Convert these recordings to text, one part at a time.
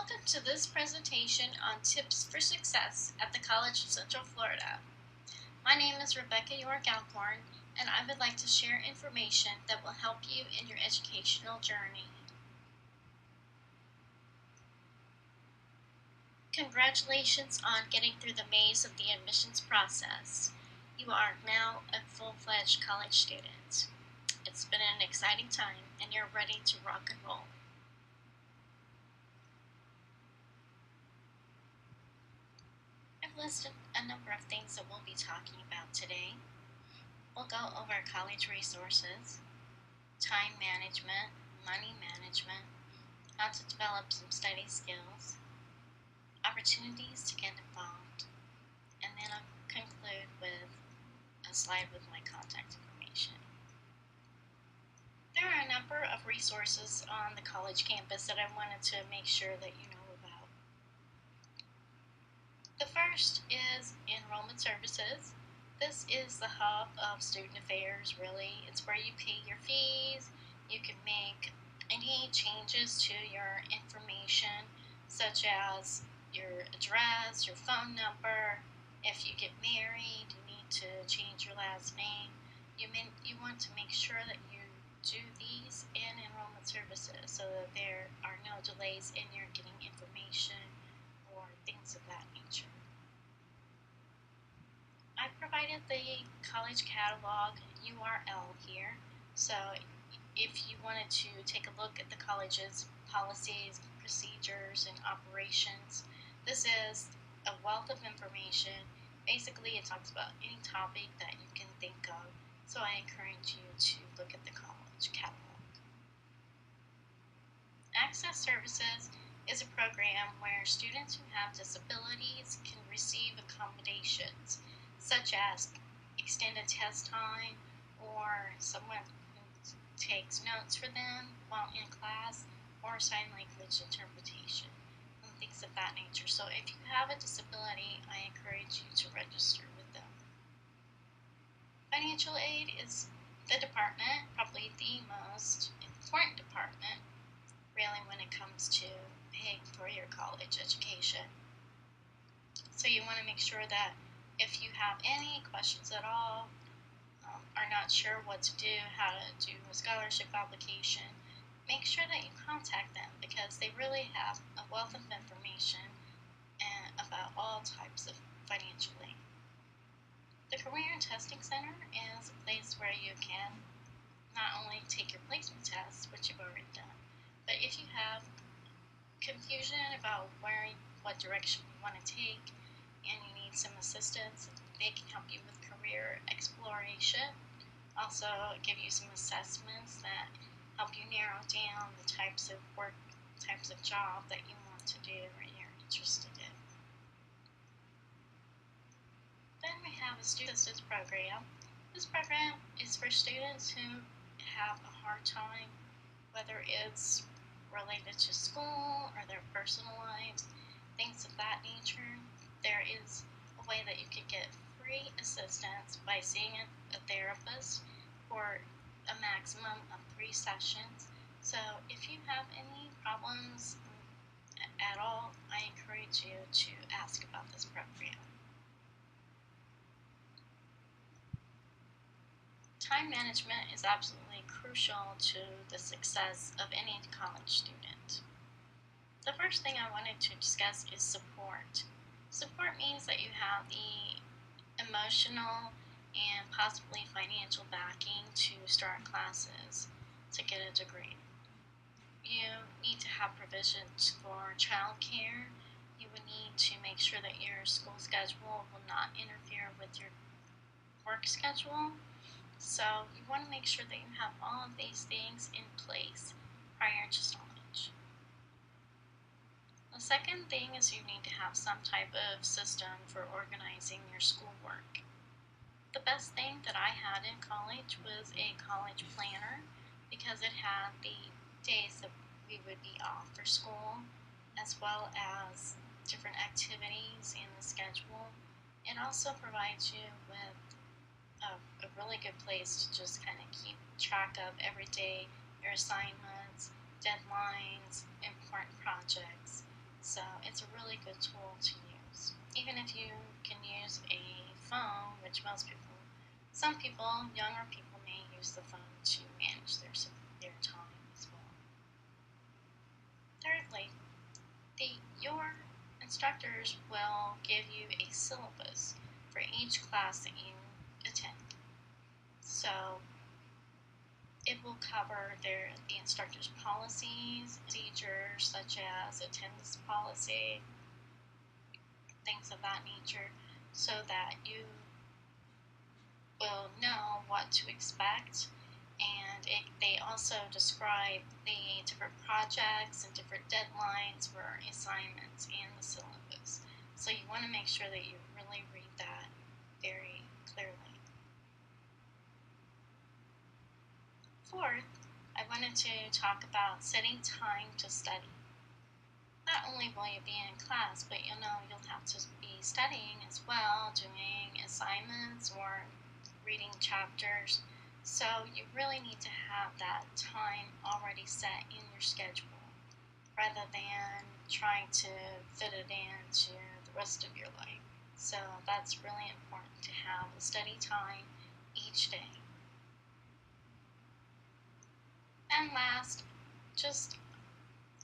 Welcome to this presentation on tips for success at the College of Central Florida. My name is Rebecca York Alcorn, and I would like to share information that will help you in your educational journey. Congratulations on getting through the maze of the admissions process. You are now a full-fledged college student. It's been an exciting time, and you're ready to rock and roll. I've listed a number of things that we'll be talking about today. We'll go over college resources, time management, money management, how to develop some study skills, opportunities to get involved, and then I'll conclude with a slide with my contact information. There are a number of resources on the college campus that I wanted to make sure that you know about. The first is enrollment services. This is the hub of student affairs, really. It's where you pay your fees. You can make any changes to your information, such as your address, your phone number. If you get married, you need to change your last name. You want to make sure that you do these in enrollment services so that there are no delays in your getting information or things of that nature. I provided the college catalog URL here, so if you wanted to take a look at the college's policies, procedures, and operations, this is a wealth of information. Basically, it talks about any topic that you can think of, so I encourage you to look at the college catalog. Access Services is a program where students who have disabilities can receive accommodations, such as extended test time or someone who takes notes for them while in class or sign language interpretation and things of that nature. So if you have a disability, I encourage you to register with them. Financial aid is the department, probably the most important department, really, when it comes to paying for your college education. So you want to make sure that if you have any questions at all, are not sure what to do, how to do a scholarship application, make sure that you contact them because they really have a wealth of information about all types of financial aid. The Career and Testing Center is a place where you can not only take your placement tests, which you've already done, but if you have confusion about what direction you want to take and you need some assistance, they can help you with career exploration. Also give you some assessments that help you narrow down the types of work, types of job that you want to do or you're interested in. Then we have a student assistance program. This program is for students who have a hard time, whether it's related to school or their personal lives, things of that nature. There is a way that you can get free assistance by seeing a therapist for a maximum of 3 sessions. So if you have any problems at all, I encourage you to ask about this program. Time management is absolutely crucial to the success of any college student. The first thing I wanted to discuss is support. Support means that you have the emotional and possibly financial backing to start classes to get a degree. You need to have provisions for childcare. You would need to make sure that your school schedule will not interfere with your work schedule. So you want to make sure that you have all of these things in place prior to college. The second thing is you need to have some type of system for organizing your schoolwork. The best thing that I had in college was a college planner because it had the days that we would be off for school as well as different activities in the schedule. It also provides you with a really good place to just kind of keep track of every day your assignments, deadlines, important projects, So it's a really good tool to use. Even if you can use a phone, which some people, younger people may use the phone to manage their time as well. Thirdly, your instructors will give you a syllabus for each class that you attend. So it will cover the instructor's policies, procedures such as attendance policy, things of that nature, so that you will know what to expect. And they also describe the different projects and different deadlines for assignments and the syllabus. So you want to make sure that you really read that very clearly. Fourth, I wanted to talk about setting time to study. Not only will you be in class, but you'll have to be studying as well, doing assignments or reading chapters. So you really need to have that time already set in your schedule rather than trying to fit it into the rest of your life. So that's really important to have a study time each day. And last, just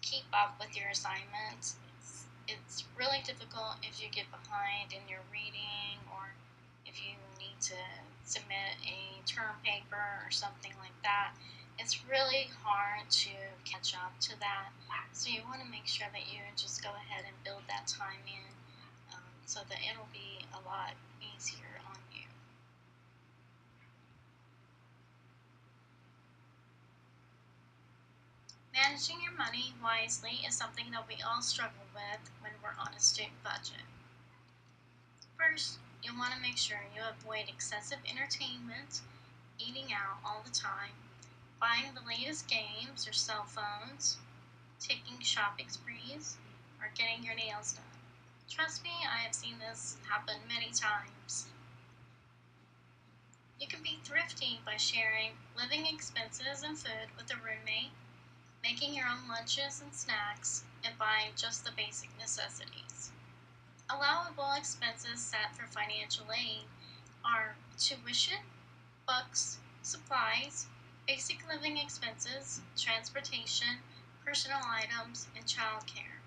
keep up with your assignments. It's really difficult if you get behind in your reading or if you need to submit a term paper or something like that. It's really hard to catch up to that. So you want to make sure that you just go ahead and build that time in so that it'll be a lot easier on you. Managing your money wisely is something that we all struggle with when we're on a student budget. First, you'll want to make sure you avoid excessive entertainment, eating out all the time, buying the latest games or cell phones, taking shopping sprees, or getting your nails done. Trust me, I have seen this happen many times. You can be thrifty by sharing living expenses and food with a roommate, making your own lunches and snacks, and buying just the basic necessities. Allowable expenses set for financial aid are tuition, books, supplies, basic living expenses, transportation, personal items, and childcare.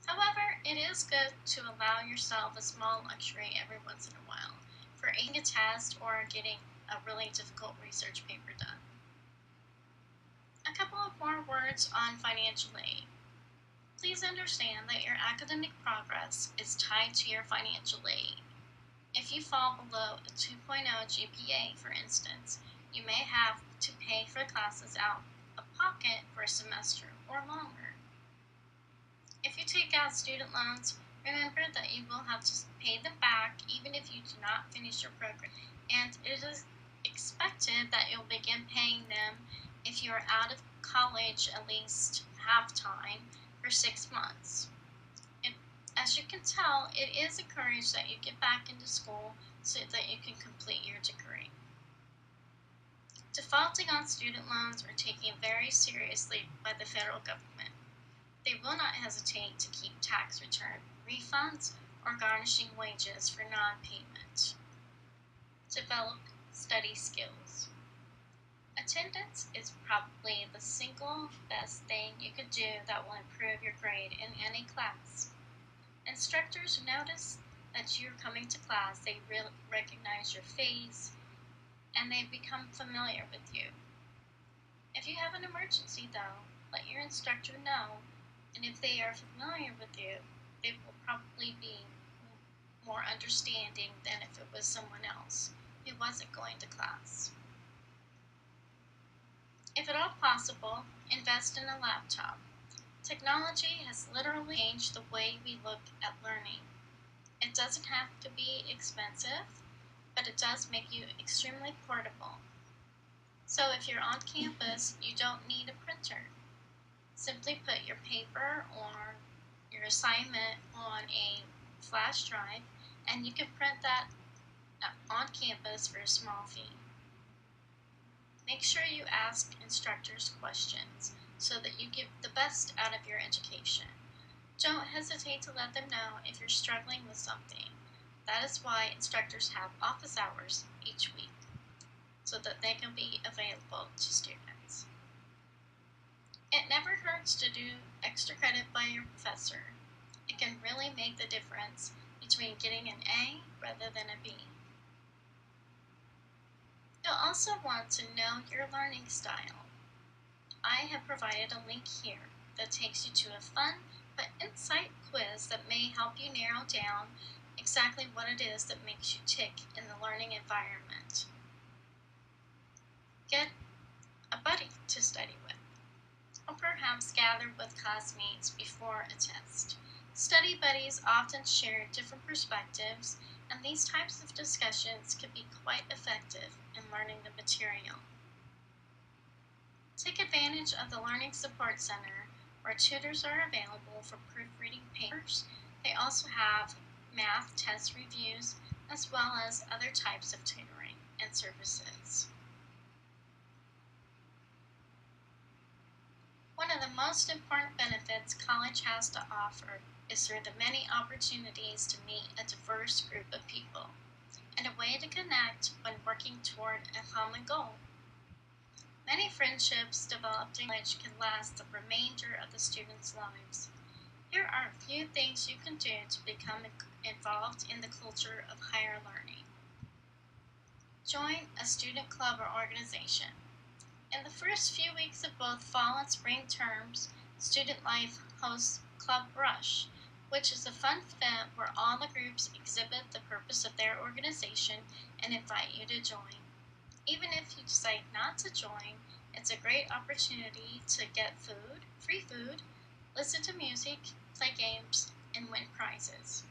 However, it is good to allow yourself a small luxury every once in a while for aiding a test or getting a really difficult research paper done. A couple of more words on financial aid. Please understand that your academic progress is tied to your financial aid. If you fall below a 2.0 GPA, for instance, you may have to pay for classes out of pocket for a semester or longer. If you take out student loans, remember that you will have to pay them back even if you do not finish your program, and it is expected that you'll begin paying them if you are out of college at least half-time for 6 months. And as you can tell, it is encouraged that you get back into school so that you can complete your degree. Defaulting on student loans are taken very seriously by the federal government. They will not hesitate to keep tax return refunds or garnishing wages for non-payment. Develop study skills. Attendance is probably the single best thing you could do that will improve your grade in any class. Instructors notice that you're coming to class, they recognize your face, and they become familiar with you. If you have an emergency, though, let your instructor know, and if they are familiar with you, they will probably be more understanding than if it was someone else who wasn't going to class. If at all possible, invest in a laptop. Technology has literally changed the way we look at learning. It doesn't have to be expensive, but it does make you extremely portable. So if you're on campus, you don't need a printer. Simply put your paper or your assignment on a flash drive, and you can print that on campus for a small fee. Make sure you ask instructors questions so that you get the best out of your education. Don't hesitate to let them know if you're struggling with something. That is why instructors have office hours each week, so that they can be available to students. It never hurts to do extra credit by your professor. It can really make the difference between getting an A rather than a B. You'll also want to know your learning style. I have provided a link here that takes you to a fun but insight quiz that may help you narrow down exactly what it is that makes you tick in the learning environment. Get a buddy to study with, or perhaps gather with classmates before a test. Study buddies often share different perspectives, and these types of discussions can be quite effective in learning the material. Take advantage of the Learning Support Center, where tutors are available for proofreading papers. They also have math test reviews, as well as other types of tutoring and services. One of the most important benefits college has to offer is through the many opportunities to meet a diverse group of people, and a way to connect when working toward a common goal. Many friendships developed in college can last the remainder of the students' lives. Here are a few things you can do to become involved in the culture of higher learning. Join a student club or organization. In the first few weeks of both fall and spring terms, Student Life hosts Club Rush, which is a fun event where all the groups exhibit the purpose of their organization and invite you to join. Even if you decide not to join, it's a great opportunity to get food, free food, listen to music, play games, and win prizes.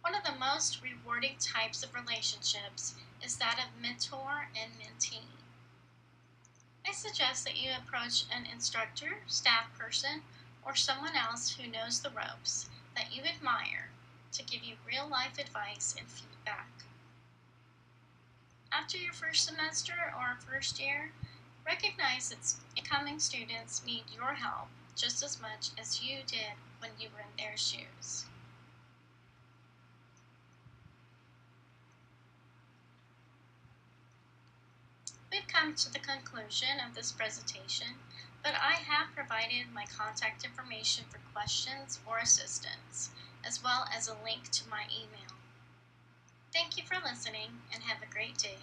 One of the most rewarding types of relationships is that of mentor and mentee. I suggest that you approach an instructor, staff person, or someone else who knows the ropes that you admire to give you real-life advice and feedback. After your first semester or first year, recognize that incoming students need your help just as much as you did when you were in their shoes. We've come to the conclusion of this presentation, but I have provided my contact information for questions or assistance, as well as a link to my email. Thank you for listening, and have a great day.